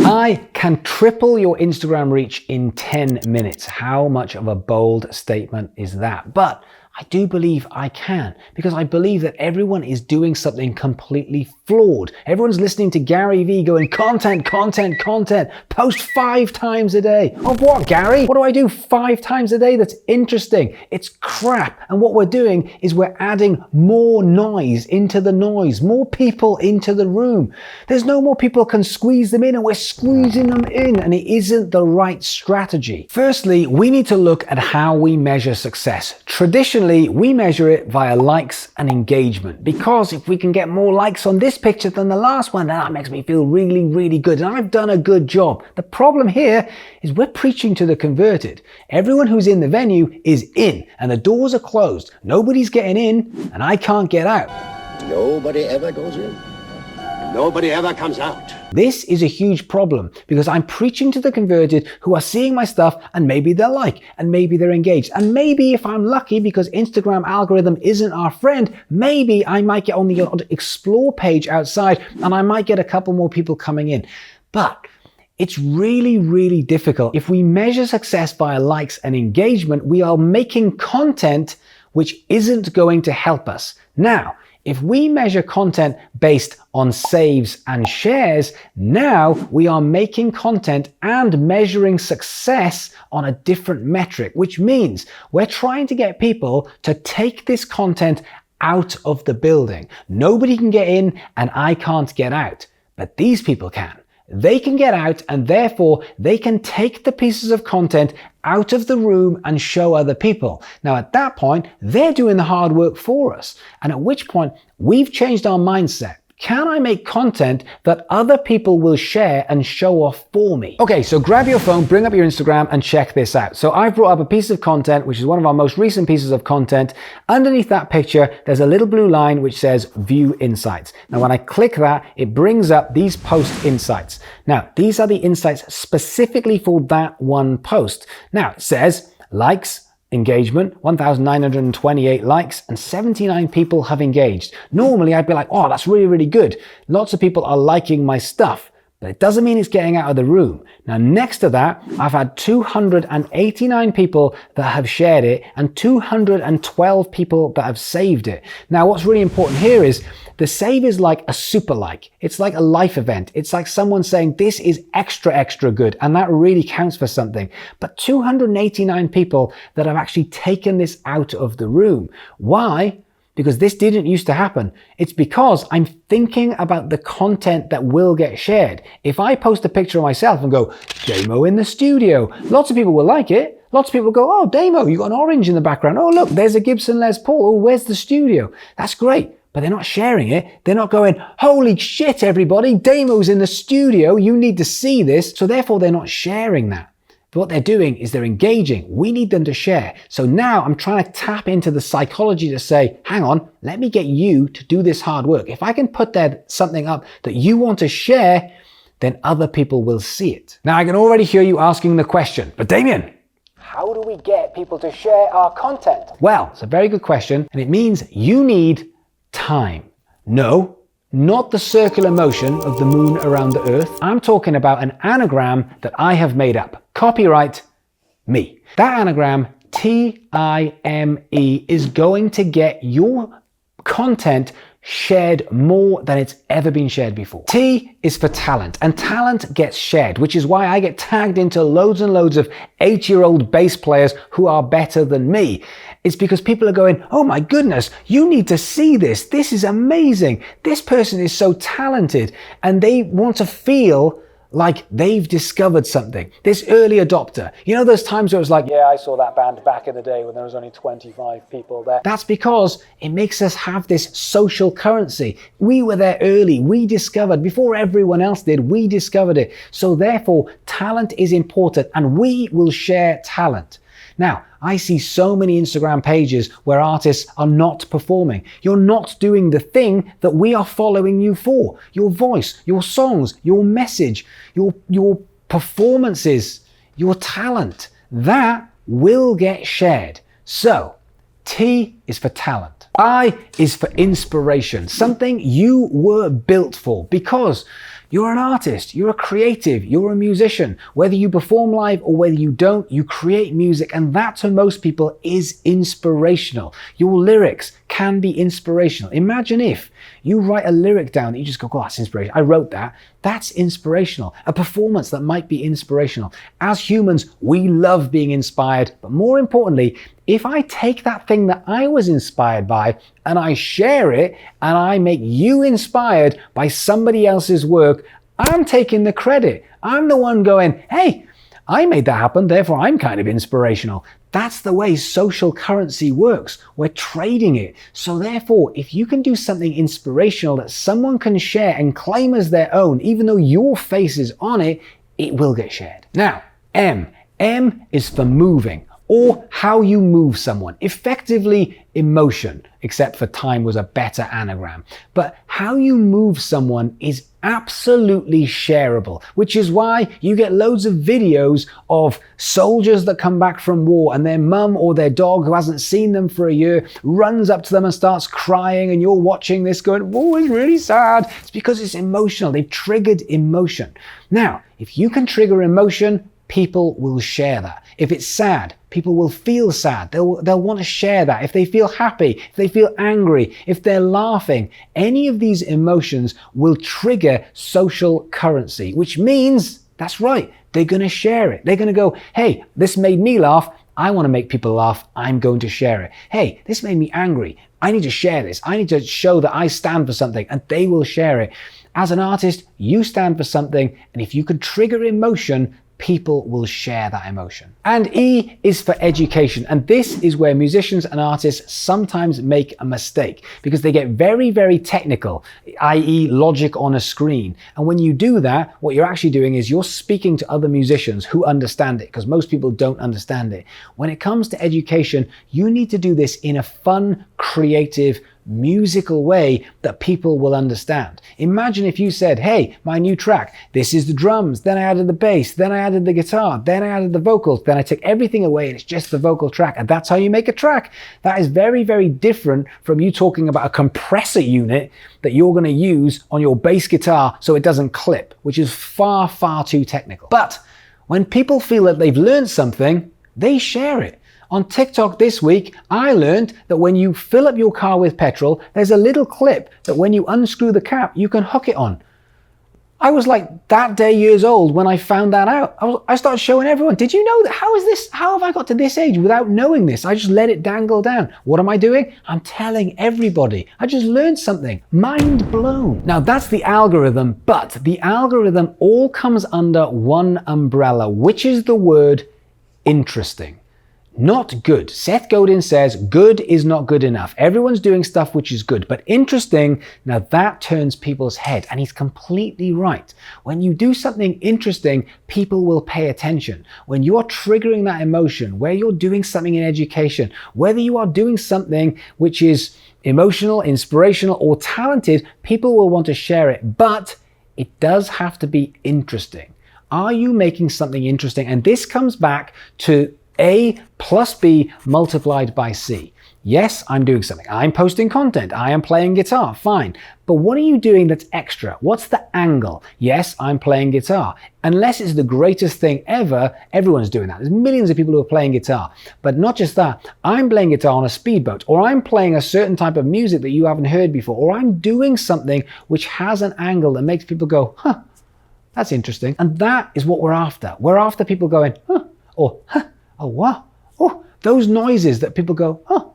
I can triple your Instagram reach in 10 minutes. How much of a bold statement is that? But I do believe I can, because I believe that everyone is doing something completely flawed. Everyone's listening to Gary Vee going, content, content, content, post 5 times a day. Of what, Gary? What do I do 5 times a day that's interesting? It's crap. And what we're doing is we're adding more noise into the noise, more people into the room. There's no more people can squeeze them in, and we're squeezing them in, and it isn't the right strategy. Firstly, we need to look at how we measure success. Traditionally, we measure it via likes and engagement, because if we can get more likes on this picture than the last one, then that makes me feel really, really good, and I've done a good job. The problem here is we're preaching to the converted. Everyone who's in the venue is in, and the doors are closed. Nobody's getting in, and I can't get out. Nobody ever goes in. Nobody ever comes out. This is a huge problem, because I'm preaching to the converted who are seeing my stuff, and maybe they're like, and maybe they're engaged. And maybe if I'm lucky, because Instagram algorithm isn't our friend, maybe I might get on the explore page outside, and I might get a couple more people coming in. But it's really, really difficult. If we measure success via likes and engagement, we are making content which isn't going to help us. Now, if we measure content based on saves and shares, now we are making content and measuring success on a different metric, which means we're trying to get people to take this content out of the building. Nobody can get in, and I can't get out, but these people can. They can get out, and therefore they can take the pieces of content out of the room and show other people. Now at that point, they're doing the hard work for us. And at which point, we've changed our mindset. Can I make content that other people will share and show off for me? Okay, so grab your phone, bring up your Instagram, and check this out. So I've brought up a piece of content, which is one of our most recent pieces of content. Underneath that picture, there's a little blue line which says View Insights. Now, when I click that, it brings up these post insights. Now, these are the insights specifically for that one post. Now, it says likes, engagement, 1,928 likes, and 79 people have engaged. Normally I'd be like, oh, that's really, really good. Lots of people are liking my stuff, but it doesn't mean it's getting out of the room. Now, next to that, I've had 289 people that have shared it and 212 people that have saved it. Now, what's really important here is the save is like a super like. It's like a life event. It's like someone saying this is extra, extra good, and that really counts for something. But 289 people that have actually taken this out of the room. Why? Because this didn't used to happen. It's because I'm thinking about the content that will get shared. If I post a picture of myself and go, Damo in the studio, lots of people will like it. Lots of people go, oh, Damo, you got an orange in the background. Oh, look, there's a Gibson Les Paul. Oh, where's the studio? That's great. But they're not sharing it. They're not going, holy shit, everybody, Damo's in the studio. You need to see this. So therefore, they're not sharing that. But what they're doing is they're engaging. We need them to share. So now I'm trying to tap into the psychology to say, hang on, let me get you to do this hard work. If I can put something up that you want to share, then other people will see it. Now I can already hear you asking the question, but Damian, how do we get people to share our content? Well, it's a very good question, and it means you need time. No, not the circular motion of the moon around the earth. I'm talking about an anagram that I have made up. Copyright me. That anagram, TIME, is going to get your content shared more than it's ever been shared before. T is for talent, and talent gets shared, which is why I get tagged into loads and loads of 8-year-old bass players who are better than me. It's because people are going, oh my goodness, you need to see this. This is amazing. This person is so talented, and they want to feel like they've discovered something. This early adopter. You know those times where it was like, yeah, I saw that band back in the day when there was only 25 people there. That's because it makes us have this social currency. We were there early. We discovered, before everyone else did, we discovered it. So therefore, talent is important, and we will share talent. Now, I see so many Instagram pages where artists are not performing. You're not doing the thing that we are following you for. Your voice, your songs, your message, your performances, your talent. That will get shared. So, T is for talent. I is for inspiration, something you were built for, because You're an artist, you're a creative, you're a musician. Whether you perform live or whether you don't, you create music, and that to most people is inspirational. Your lyrics can be inspirational. Imagine if you write a lyric down that you just go, oh, that's inspirational. I wrote that. That's inspirational. A performance that might be inspirational. As humans, we love being inspired, but more importantly, if I take that thing that I was inspired by and I share it and I make you inspired by somebody else's work, I'm taking the credit. I'm the one going, hey, I made that happen, therefore I'm kind of inspirational. That's the way social currency works. We're trading it. So therefore, if you can do something inspirational that someone can share and claim as their own, even though your face is on it, it will get shared. Now, M. M is for moving, or how you move someone. Effectively, emotion, except for time was a better anagram. But how you move someone is absolutely shareable, which is why you get loads of videos of soldiers that come back from war and their mum or their dog who hasn't seen them for a year runs up to them and starts crying, and you're watching this going, oh, it's really sad. It's because it's emotional. They've triggered emotion. Now, if you can trigger emotion, people will share that. If it's sad, people will feel sad. They'll want to share that. If they feel happy, if they feel angry, if they're laughing, any of these emotions will trigger social currency, which means, that's right, they're going to share it. They're going to go, hey, this made me laugh. I want to make people laugh. I'm going to share it. Hey, this made me angry. I need to share this. I need to show that I stand for something, and they will share it. As an artist, you stand for something, and if you can trigger emotion, people will share that emotion. And E is for education. And this is where musicians and artists sometimes make a mistake because they get very, very technical, i.e. logic on a screen. And when you do that, what you're actually doing is you're speaking to other musicians who understand it, because most people don't understand it. When it comes to education, you need to do this in a fun, creative, musical way that people will understand. Imagine if you said, hey, my new track, this is the drums, then I added the bass, then I added the guitar, then I added the vocals, then I took everything away and it's just the vocal track, and that's how you make a track. That is very, very different from you talking about a compressor unit that you're going to use on your bass guitar so it doesn't clip, which is far, far too technical. But when people feel that they've learned something, they share it. On TikTok this week, I learned that when you fill up your car with petrol, there's a little clip that when you unscrew the cap, you can hook it on. I was like that day years old when I found that out. I started showing everyone, did you know that? How have I got to this age without knowing this? I just let it dangle down. What am I doing? I'm telling everybody. I just learned something. Mind blown. Now that's the algorithm, but the algorithm all comes under one umbrella, which is the word interesting. Not good. Seth Godin says good is not good enough. Everyone's doing stuff which is good, but interesting, now that turns people's head, and he's completely right. When you do something interesting, people will pay attention. When you are triggering that emotion, where you're doing something in education, whether you are doing something which is emotional, inspirational, or talented, people will want to share it, but it does have to be interesting. Are you making something interesting? And this comes back to A plus B multiplied by C. Yes, I'm doing something. I'm posting content. I am playing guitar. Fine. But what are you doing that's extra? What's the angle? Yes, I'm playing guitar. Unless it's the greatest thing ever, everyone's doing that. There's millions of people who are playing guitar. But not just that. I'm playing guitar on a speedboat, or I'm playing a certain type of music that you haven't heard before, or I'm doing something which has an angle that makes people go, huh, that's interesting. And that is what we're after. We're after people going, huh, or huh. Oh, wow. Oh, those noises that people go, oh,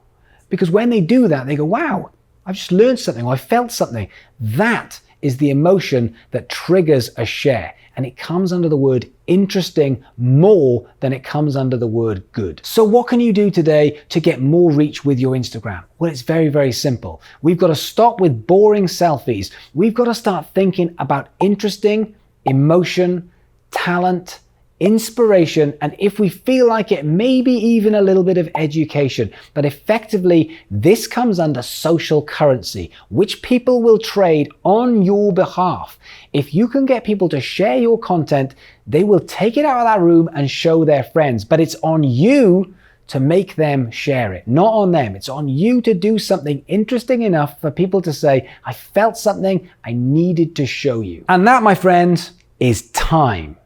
because when they do that, they go, wow, I've just learned something, or I felt something. That is the emotion that triggers a share. And it comes under the word interesting more than it comes under the word good. So what can you do today to get more reach with your Instagram? Well, it's very, very simple. We've got to stop with boring selfies. We've got to start thinking about interesting, emotion, talent, inspiration, and if we feel like it, maybe even a little bit of education. But effectively, this comes under social currency, which people will trade on your behalf. If you can get people to share your content, they will take it out of that room and show their friends. But it's on you to make them share it. Not on them. It's on you to do something interesting enough for people to say, I felt something I needed to show you. And that, my friend, is time.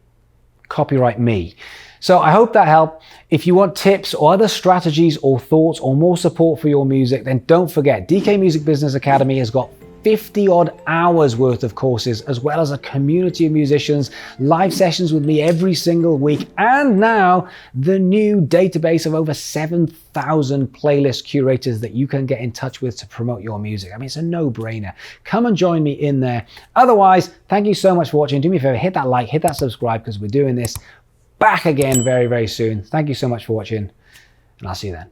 Copyright me. So I hope that helped. If you want tips or other strategies or thoughts or more support for your music, then don't forget, DK Music Business Academy has got 50 odd hours worth of courses, as well as a community of musicians, live sessions with me every single week, and now the new database of over 7,000 playlist curators that you can get in touch with to promote your music. I mean, it's a no-brainer. Come and join me in there. Otherwise, thank you so much for watching. Do me a favor, hit that like, hit that subscribe, because we're doing this back again very, very soon. Thank you so much for watching, and I'll see you then.